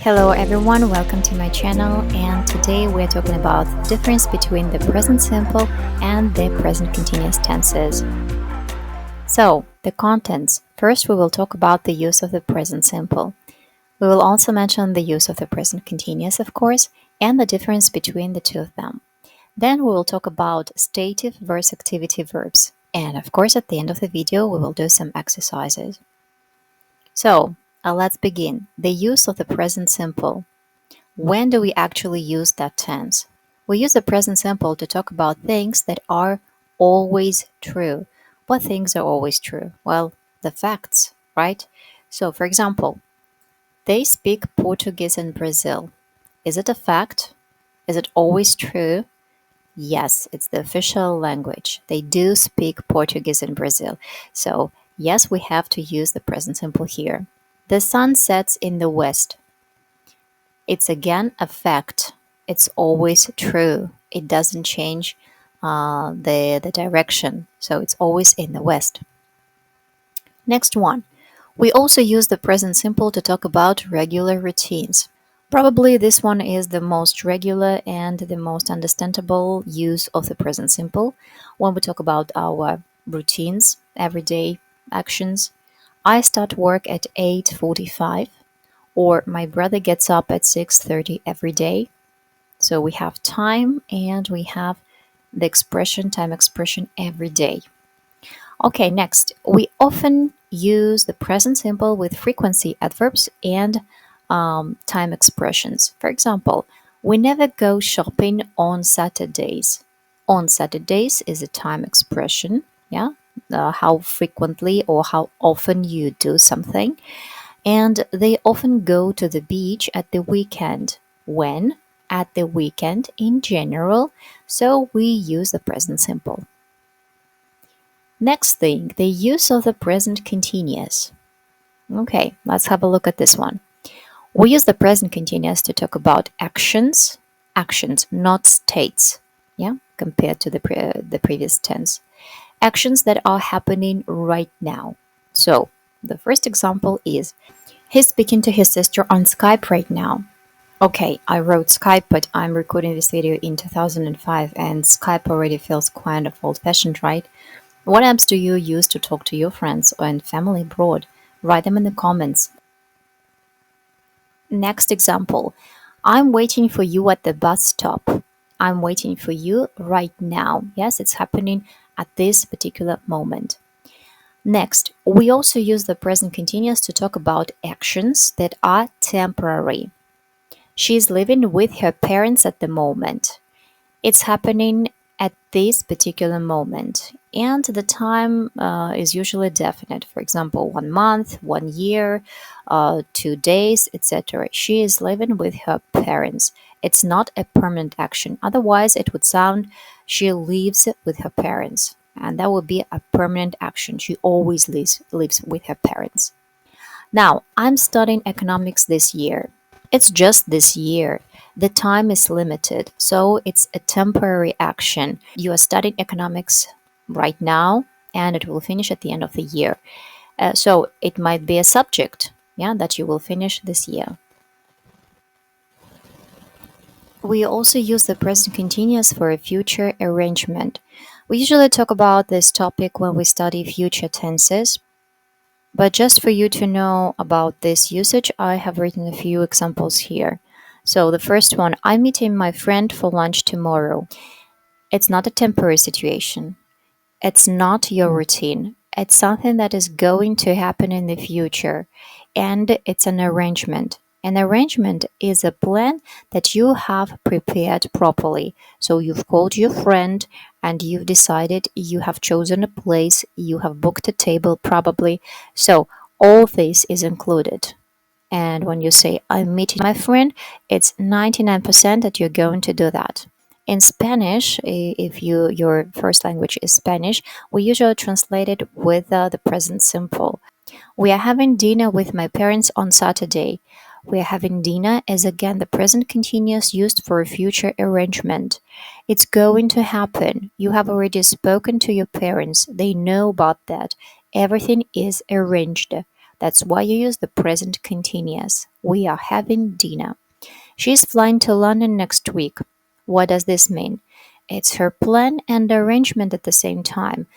Hello everyone, welcome to my channel, and today we're talking about the difference between the present simple and the present continuous tenses. So, the contents. First we will talk about the use of the present simple. We will also mention the use of the present continuous, of course, and the difference between the two of them. Then we will talk about stative versus activity verbs. And of course, at the end of the video, we will do some exercises. So, let's begin. The use of the present simple. When do we actually use that tense? We use the present simple to talk about things that are always true. What things are always true? Well, the facts, right? So, for example, they speak Portuguese in Brazil. Is it a fact? Is it always true? Yes, it's the official language. They do speak Portuguese in Brazil. So, yes, we have to use the present simple here. The sun sets in the west. It's again a fact. It's always true. It doesn't change the direction. So it's always in the west. Next one. We also use the present simple to talk about regular routines. Probably this one is the most regular and the most understandable use of the present simple when we talk about our routines, everyday actions. I start work at 8:45, or my brother gets up at 6:30 every day. So we have time and we have the expression, time expression every day. Okay, next, we often use the present simple with frequency adverbs and time expressions. For example, we never go shopping on Saturdays. On Saturdays is a time expression, yeah, how frequently or how often you do something. And they often go to the beach at the weekend. When? At the weekend in general, so we use the present simple. Next thing, the use of the present continuous. Okay, let's have a look at this one. We use the present continuous to talk about actions, not states, yeah, compared to the previous tense. Actions that are happening right now. So, the first example is, he's speaking to his sister on Skype right now. Okay, I wrote Skype, but I'm recording this video in 2005, and Skype already feels kind of old-fashioned, right? What apps do you use to talk to your friends and family abroad? Write them in the comments. Next example, I'm waiting for you at the bus stop. I'm waiting for you right now. Yes, it's happening at this particular moment. Next, we also use the present continuous to talk about actions that are temporary. She's living with her parents at the moment. It's happening at this particular moment, and the time is usually definite. For example, 1 month, 1 year, 2 days, etc. She is living with her parents. It's not a permanent action. Otherwise, it would sound she lives with her parents, and that would be a permanent action. She always lives with her parents. Now, I'm studying economics this year. It's just this year. The time is limited, so it's a temporary action. You are studying economics right now, and it will finish at the end of the year. So it might be a subject, yeah, that you will finish this year. We also use the present continuous for a future arrangement. We usually talk about this topic when we study future tenses. But just for you to know about this usage, I have written a few examples here. So the first one, I'm meeting my friend for lunch tomorrow. It's not a temporary situation. It's not your routine. It's something that is going to happen in the future. And it's an arrangement. An arrangement is a plan that you have prepared properly. So you've called your friend and you've decided, you have chosen a place, you have booked a table probably. So all this is included. And when you say, I'm meeting my friend, it's 99% that you're going to do that. In Spanish, if your first language is Spanish, we usually translate it with the present simple. We are having dinner with my parents on Saturday. We are having dinner is again the present continuous used for a future arrangement. It's going to happen. You have already spoken to your parents. They know about that. Everything is arranged. That's why you use the present continuous. We are having dinner. She's flying to London next week. What does this mean? It's her plan and arrangement at the same time.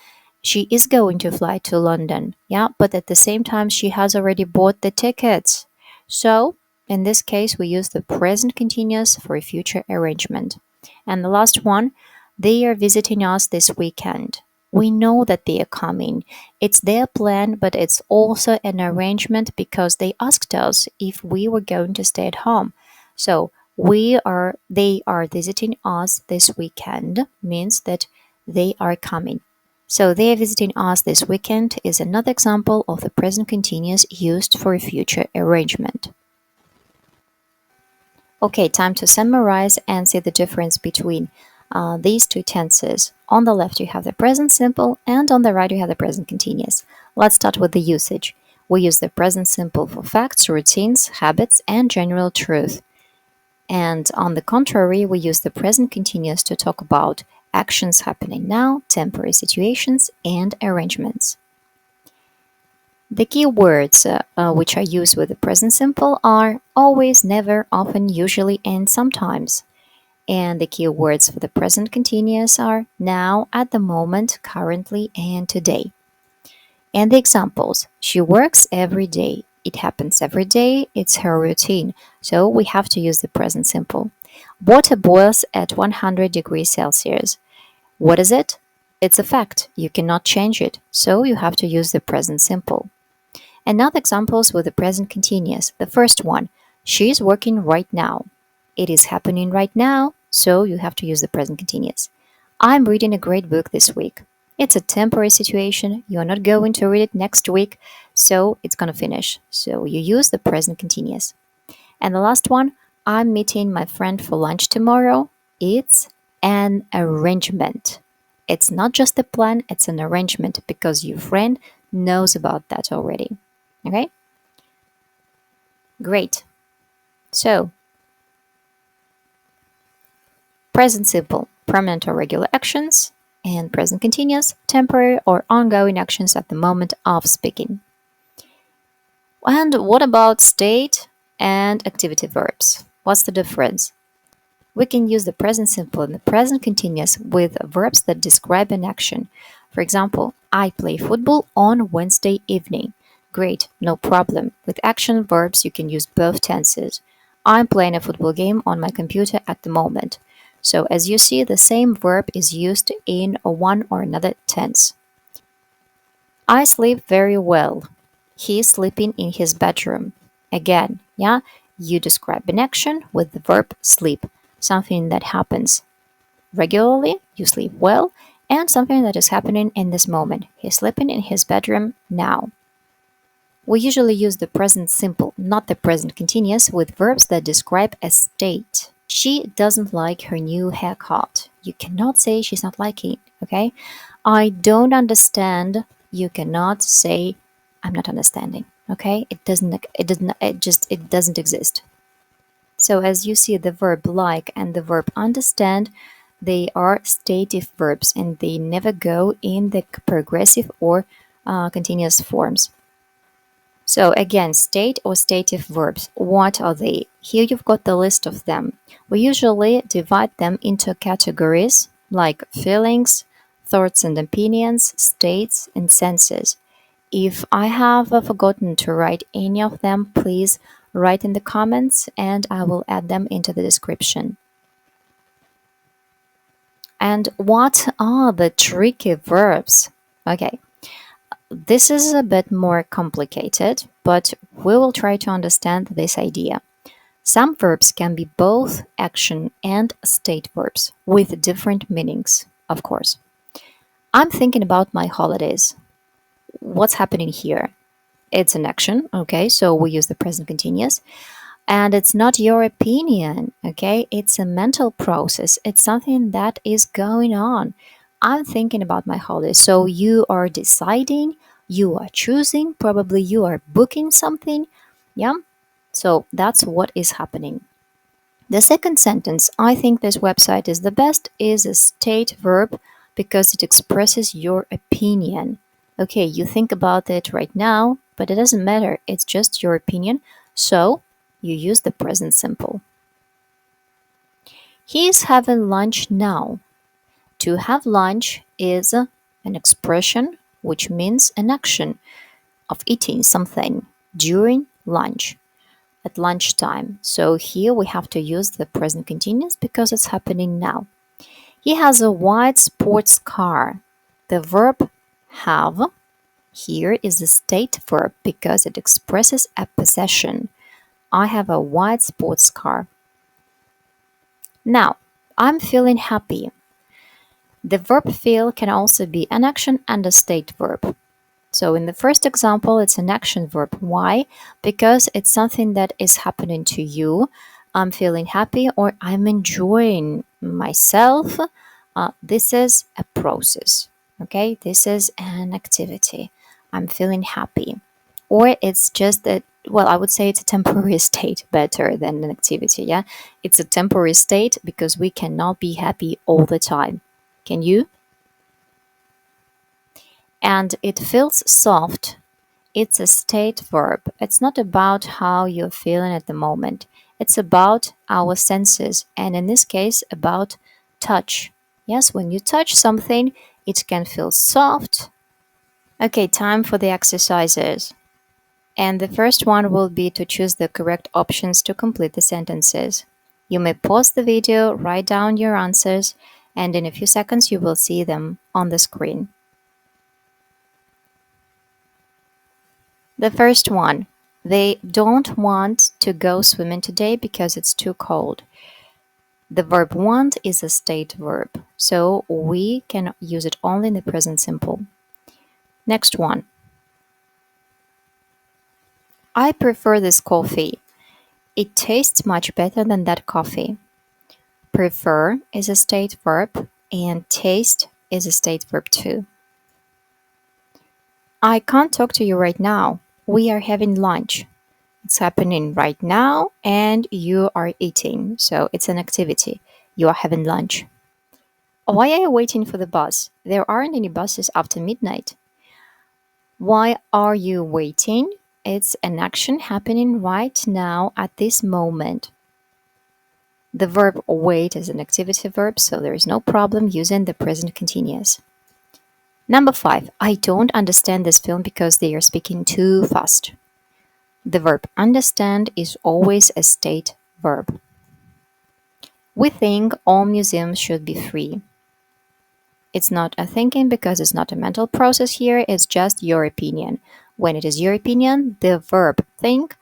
She is going to fly to London, yeah, but at the same time, she has already bought the tickets. So, in this case, we use the present continuous for a future arrangement. And the last one, they are visiting us this weekend. We know that they are coming. It's their plan, but it's also an arrangement because they asked us if we were going to stay at home. So, they are visiting us this weekend means that they are coming. So they are visiting us this weekend is another example of the present continuous used for a future arrangement. Okay, time to summarize and see the difference between these two tenses. On the left, you have the present simple, and on the right, you have the present continuous. Let's start with the usage. We use the present simple for facts, routines, habits, and general truth. And on the contrary, we use the present continuous to talk about actions happening now, temporary situations, and arrangements. The key words which are used with the present simple are always, never, often, usually, and sometimes. And the key words for the present continuous are now, at the moment, currently, and today. And the examples: she works every day. It happens every day. It's her routine. So we have to use the present simple. Water boils at 100 degrees Celsius. What is it? It's a fact. You cannot change it. So you have to use the present simple. And now the examples with the present continuous. The first one, she is working right now. It is happening right now. So you have to use the present continuous. I'm reading a great book this week. It's a temporary situation. You're not going to read it next week. So it's going to finish. So you use the present continuous. And the last one, I'm meeting my friend for lunch tomorrow. It's an arrangement. It's not just a plan, it's an arrangement because your friend knows about that already. Okay? Great. So, present simple, permanent or regular actions, and present continuous, temporary or ongoing actions at the moment of speaking. And what about state and activity verbs? What's the difference? We can use the present simple and the present continuous with verbs that describe an action. For example, I play football on Wednesday evening. Great, no problem. With action verbs, you can use both tenses. I'm playing a football game on my computer at the moment. So as you see, the same verb is used in one or another tense. I sleep very well. He's sleeping in his bedroom. Again, yeah, you describe an action with the verb sleep, something that happens regularly, you sleep well, and something that is happening in this moment. He's sleeping in his bedroom now. We usually use the present simple, not the present continuous, with verbs that describe a state. She doesn't like her new haircut. You cannot say she's not liking it, okay? I don't understand. You cannot say I'm not understanding, okay? It doesn't exist. So as you see, the verb like and the verb understand, they are stative verbs and they never go in the progressive or continuous forms. So again, state or stative verbs, what are they? Here you've got the list of them. We usually divide them into categories like feelings, thoughts and opinions, states, and senses. If I have forgotten to write any of them, please write in the comments and I will add them into the description. And what are the tricky verbs? Okay. This is a bit more complicated, but we will try to understand this idea. Some verbs can be both action and state verbs with different meanings, of course. I'm thinking about my holidays. What's happening here? It's an action, okay, so we use the present continuous. And it's not your opinion, okay? It's a mental process. It's something that is going on. I'm thinking about my holidays. So you are deciding, you are choosing, probably you are booking something. Yeah? So that's what is happening. The second sentence, I think this website is the best, is a state verb because it expresses your opinion. Okay, you think about it right now. but it doesn't matter. It's just your opinion. So you use the present simple. He is having lunch now. To have lunch is an expression which means an action of eating something during lunch, at lunchtime. So here we have to use the present continuous because it's happening now. He has a white sports car. The verb have here is the state verb because it expresses a possession. I have a white sports car. Now, I'm feeling happy. The verb feel can also be an action and a state verb. So in the first example, it's an action verb. Why? Because it's something that is happening to you. I'm feeling happy or I'm enjoying myself. This is a process. Okay, this is an activity. I'm feeling happy. Or it's just a, well, I would say it's a temporary state better than an activity. Yeah, it's a temporary state because we cannot be happy all the time. Can you? And it feels soft. It's a state verb. It's not about how you're feeling at the moment. It's about our senses, and in this case, about touch. Yes, when you touch something, it can feel soft. Okay, time for the exercises. And the first one will be to choose the correct options to complete the sentences. You may pause the video, write down your answers, and in a few seconds you will see them on the screen. The first one, they don't want to go swimming today because it's too cold. The verb want is a state verb, so we can use it only in the present simple. Next one. I prefer this coffee. It tastes much better than that coffee. Prefer is a state verb and taste is a state verb too. I can't talk to you right now. We are having lunch. It's happening right now and you are eating. So it's an activity. You are having lunch. Why are you waiting for the bus? There aren't any buses after midnight. Why are you waiting? It's an action happening right now at this moment. The verb wait is an activity verb, so there is no problem using the present continuous. Number 5. I don't understand this film because they are speaking too fast. The verb understand is always a state verb. We think all museums should be free. It's not a thinking because it's not a mental process here, it's just your opinion. When it is your opinion, the verb think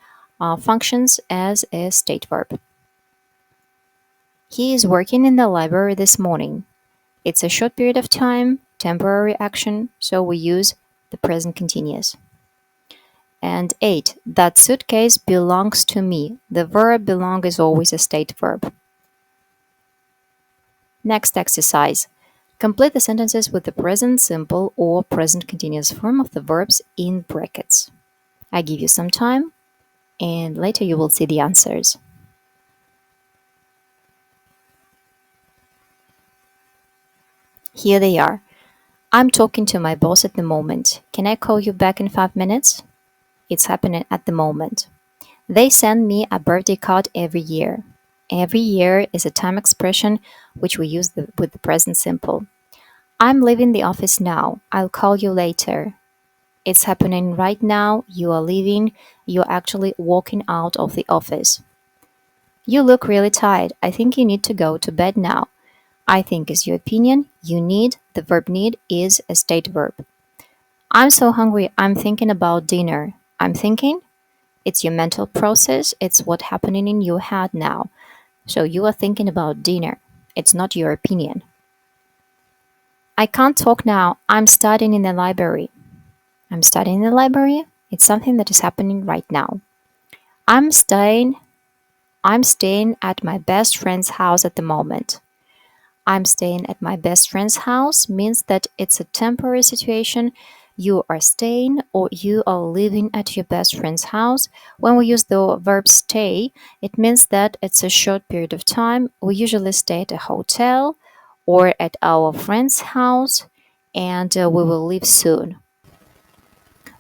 functions as a state verb. He is working in the library this morning. It's a short period of time, temporary action, so we use the present continuous. And 8, that suitcase belongs to me. The verb belong is always a state verb. Next exercise. Complete the sentences with the present simple or present continuous form of the verbs in brackets. I give you some time, and later you will see the answers. Here they are. I'm talking to my boss at the moment. Can I call you back in 5 minutes? It's happening at the moment. They send me a birthday card every year. Every year is a time expression which we use with the present simple. I'm leaving the office now. I'll call you later. It's happening right now. You are leaving. You're actually walking out of the office. You look really tired. I think you need to go to bed now. I think is your opinion. You need, the verb need is a state verb. I'm so hungry. I'm thinking about dinner. I'm thinking. It's your mental process. It's what's happening in your head now. So you are thinking about dinner. It's not your opinion. I can't talk now. I'm studying in the library. I'm studying in the library. It's something that is happening right now. I'm staying at my best friend's house at the moment. I'm staying at my best friend's house means that it's a temporary situation. You are staying or you are living at your best friend's house. When we use the verb stay, it means that it's a short period of time. We usually stay at a hotel or at our friend's house and we will leave soon.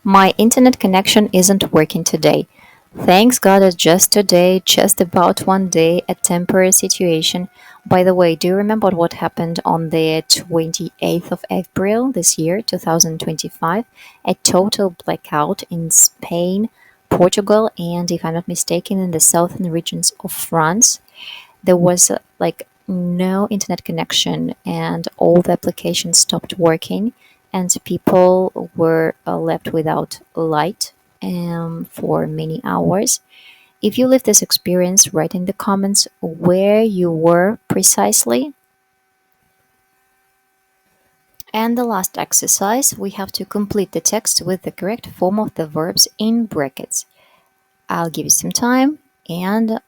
My internet connection isn't working today. Thanks God it's just today, just about one day, a temporary situation. By the way, do you remember what happened on the 28th of April this year, 2025? A total blackout in Spain, Portugal, and if I'm not mistaken, in the southern regions of France. There was like no internet connection, and all the applications stopped working, and people were left without light for many hours. If you live this experience, write in the comments where you were precisely. And the last exercise, we have to complete the text with the correct form of the verbs in brackets. I'll give you some time, and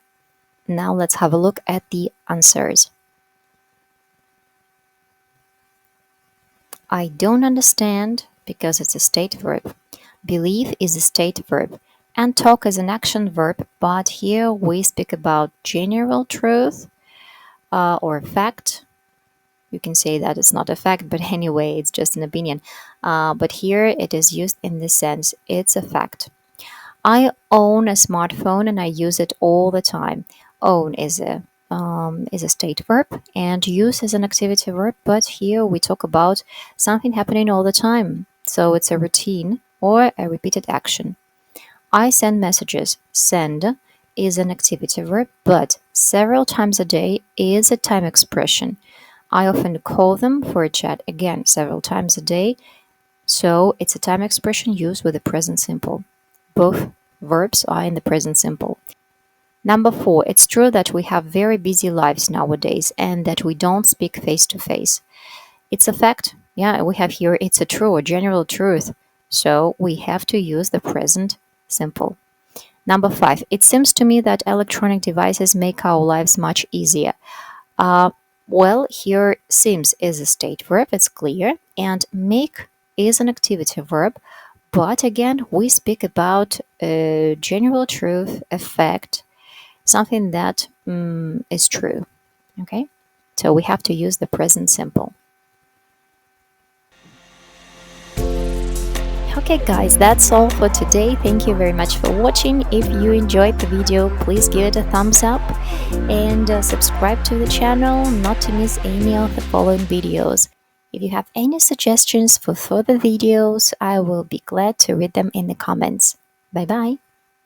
now let's have a look at the answers. I don't understand because it's a state verb. Believe is a state verb. And talk is an action verb, but here we speak about general truth or fact. You can say that it's not a fact, but anyway, it's just an opinion. But here it is used in this sense, it's a fact. I own a smartphone and I use it all the time. Own is a state verb and use is an activity verb, but here we talk about something happening all the time. So it's a routine or a repeated action. I send messages. Send is an activity verb, but several times a day is a time expression. I often call them for a chat, again, several times a day. So it's a time expression used with the present simple. Both verbs are in the present simple. Number 4, it's true that we have very busy lives nowadays and that we don't speak face to face. It's a fact. Yeah, we have here it's a true or general truth. So we have to use the present simple. Number 5, it seems to me that electronic devices make our lives much easier. Well, here seems is a state verb, it's clear, and make is an activity verb. But again, we speak about a general truth, a fact, something that is true. Okay, so we have to use the present simple. Okay guys, that's all for today. Thank you very much for watching. If you enjoyed the video, please give it a thumbs up and subscribe to the channel not to miss any of the following videos. If you have any suggestions for further videos, I will be glad to read them in the comments. Bye bye.